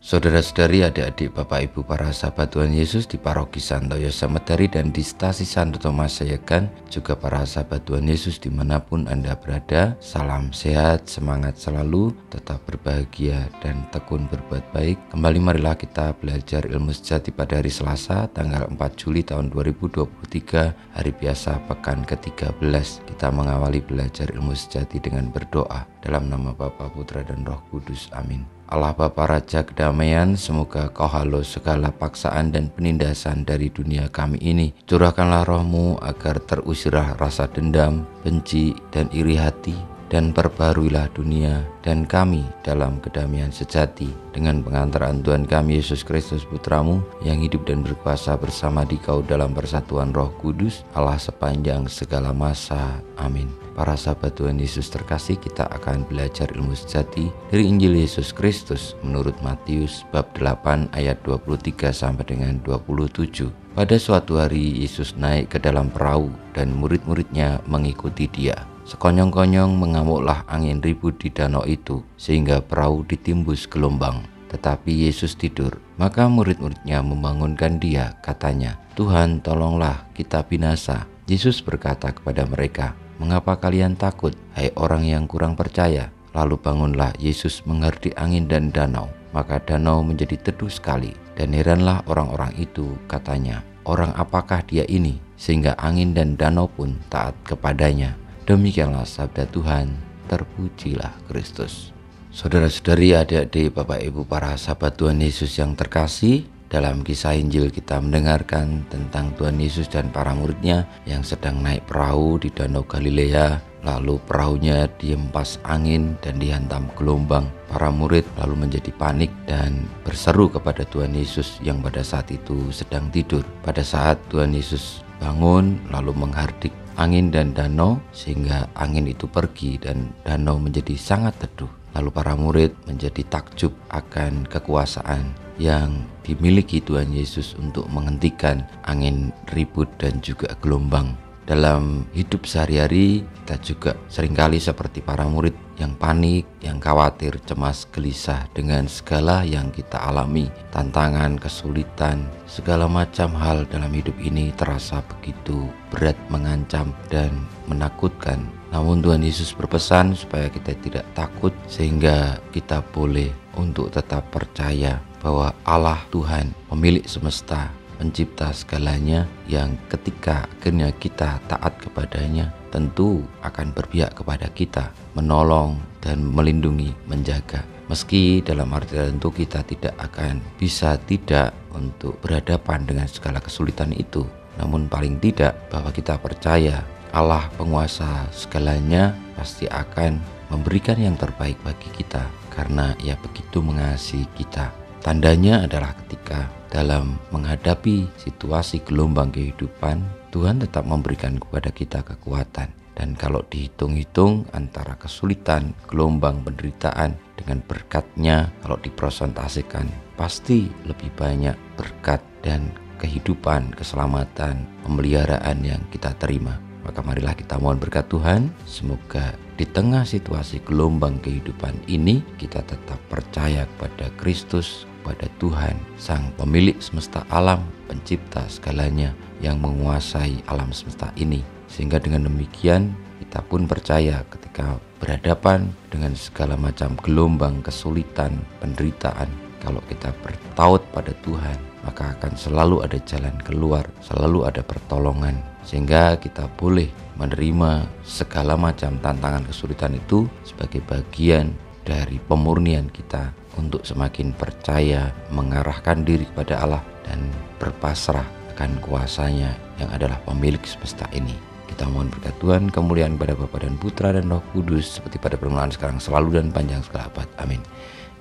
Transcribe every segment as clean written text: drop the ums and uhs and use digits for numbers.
Saudara-saudari, adik-adik, Bapak Ibu, para sahabat Tuhan Yesus di Paroki Santo Yosef Medari dan di Stasi Santo Thomas Sayegan, juga para sahabat Tuhan Yesus dimanapun Anda berada, salam sehat, semangat selalu, tetap berbahagia dan tekun berbuat baik. Kembali marilah kita belajar ilmu sejati pada hari Selasa, tanggal 4 Juli tahun 2023, hari biasa pekan ke-13. Kita mengawali belajar ilmu sejati dengan berdoa. Dalam nama Bapa, Putra, dan Roh Kudus. Amin. Allah Bapa Raja kedamaian, semoga Kau halau segala paksaan dan penindasan dari dunia kami ini. Curahkanlah Roh-Mu agar terusirlah rasa dendam, benci, dan iri hati, dan perbaruilah dunia dan kami dalam kedamaian sejati dengan pengantaran Tuhan kami Yesus Kristus Putra-Mu yang hidup dan berkuasa bersama Dikau dalam persatuan Roh Kudus, Allah sepanjang segala masa. Amin. Para sahabat Tuhan Yesus terkasih, kita akan belajar ilmu sejati dari Injil Yesus Kristus menurut Matius bab 8 ayat 23 sampai dengan 27. Pada suatu hari Yesus naik ke dalam perahu dan murid-muridnya mengikuti Dia. Sekonyong-konyong mengamuklah angin ribut di danau itu sehingga perahu ditimbus gelombang. Tetapi Yesus tidur. Maka murid-muridnya membangunkan Dia, katanya, "Tuhan, tolonglah, kita binasa." Yesus berkata kepada mereka, "Mengapa kalian takut, hai orang yang kurang percaya?" Lalu bangunlah Yesus menghardik angin dan danau. Maka danau menjadi teduh sekali. Dan heranlah orang-orang itu, katanya, "Orang apakah Dia ini, sehingga angin dan danau pun taat kepadanya?" Demikianlah sabda Tuhan. Terpujilah Kristus. Saudara-saudari, adik-adik, Bapak Ibu, para sahabat Tuhan Yesus yang terkasih, dalam kisah Injil kita mendengarkan tentang Tuhan Yesus dan para muridnya yang sedang naik perahu di Danau Galilea. Lalu perahunya dihempas angin dan dihantam gelombang. Para murid lalu menjadi panik dan berseru kepada Tuhan Yesus yang pada saat itu sedang tidur. Pada saat Tuhan Yesus bangun lalu menghardik angin dan danau sehingga angin itu pergi dan danau menjadi sangat teduh. Lalu para murid menjadi takjub akan kekuasaan yang dimiliki Tuhan Yesus untuk menghentikan angin ribut dan juga gelombang. Dalam hidup sehari-hari kita juga seringkali seperti para murid yang panik, yang khawatir, cemas, gelisah dengan segala yang kita alami. Tantangan, kesulitan, segala macam hal dalam hidup ini terasa begitu berat, mengancam, dan menakutkan. Namun Tuhan Yesus berpesan supaya kita tidak takut sehingga kita boleh untuk tetap percaya bahwa Allah Tuhan, pemilik semesta, pencipta segalanya, yang ketika akhirnya kita taat kepadanya tentu akan berpihak kepada kita, menolong dan melindungi, menjaga. Meski dalam arti tertentu kita tidak akan bisa tidak untuk berhadapan dengan segala kesulitan itu, namun paling tidak bahwa kita percaya Allah penguasa segalanya pasti akan memberikan yang terbaik bagi kita karena Ia begitu mengasihi kita. Tandanya adalah ketika dalam menghadapi situasi gelombang kehidupan, Tuhan tetap memberikan kepada kita kekuatan. Dan kalau dihitung-hitung antara kesulitan, gelombang, penderitaan dengan berkat-Nya, kalau dipresentasikan pasti lebih banyak berkat dan kehidupan, keselamatan, pemeliharaan yang kita terima. Maka marilah kita mohon berkat Tuhan, semoga di tengah situasi gelombang kehidupan ini kita tetap percaya kepada Kristus, kepada Tuhan, Sang Pemilik semesta alam, pencipta segalanya yang menguasai alam semesta ini. Sehingga dengan demikian kita pun percaya ketika berhadapan dengan segala macam gelombang, kesulitan, penderitaan, kalau kita bertaut pada Tuhan, maka akan selalu ada jalan keluar, selalu ada pertolongan. Sehingga kita boleh menerima segala macam tantangan kesulitan itu sebagai bagian dari pemurnian kita untuk semakin percaya, mengarahkan diri kepada Allah dan berpasrah akan kuasa-Nya yang adalah pemilik semesta ini. Kita mohon berkat Tuhan, kemuliaan kepada Bapa dan Putra dan Roh Kudus seperti pada permulaan, sekarang, selalu dan panjang segala abad. Amin.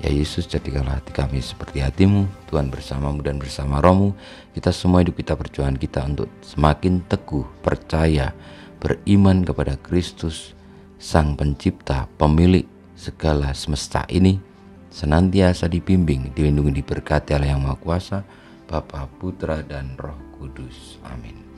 Ya Yesus, jadikanlah hati kami seperti hati-Mu. Tuhan bersama-Mu dan bersama Roh-Mu, kita semua hidup kita, perjuangan kita untuk semakin teguh, percaya, beriman kepada Kristus, Sang Pencipta, pemilik segala semesta ini, senantiasa dibimbing, dilindungi, diberkati oleh Yang Maha Kuasa, Bapa, Putra, dan Roh Kudus. Amin.